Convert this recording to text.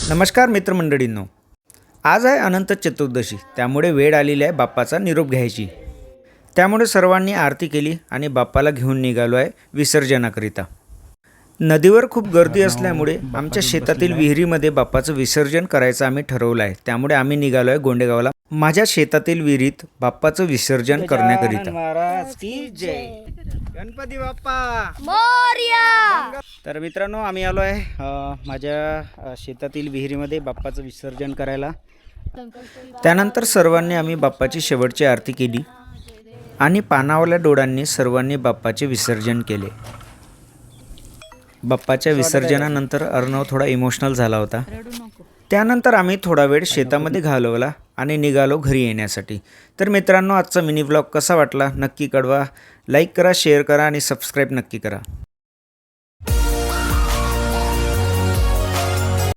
नमस्कार मित्रमंडळींनो, आज आहे अनंत चतुर्दशी, त्यामुळे वेळ आलेली आहे बाप्पाचा निरोप घ्यायची। त्यामुळे सर्वांनी आरती केली आणि बाप्पाला घेऊन निघालो आहे विसर्जनाकरिता। नदीवर खूप गर्दी असल्यामुळे आमच्या शेतातील विहिरीमध्ये बाप्पाचं विसर्जन करायचं आम्ही ठरवलं आहे। त्यामुळे आम्ही निघालो आहे गोंडेगावला माझ्या शेतातील विहिरीत बाप्पाचं विसर्जन करण्याकरिता। महाराज की जय, गणपती बाप्पा मोरया। तर मित्रांनो, आम्ही आलो आहे माझ्या शेतातील विहिरीमध्ये बाप्पाचं विसर्जन करायला। त्यानंतर सर्वांनी आम्ही बाप्पाची शेवटची आरती केली आणि पानावल्या डोळ्यांनी सर्वांनी बाप्पाचे विसर्जन केले। बाप्पाच्या विसर्जनानंतर अर्णव थोडा इमोशनल झाला होता। त्यानंतर आम्ही थोडा वेळ शेतामध्ये घालवला आणि निघालो घरी येण्यासाठी। तर मित्रांनो, आजचा मिनी व्लॉग कसा वाटला नक्की कळवा। लाईक करा, शेअर करा आणि सबस्क्राईब नक्की करा।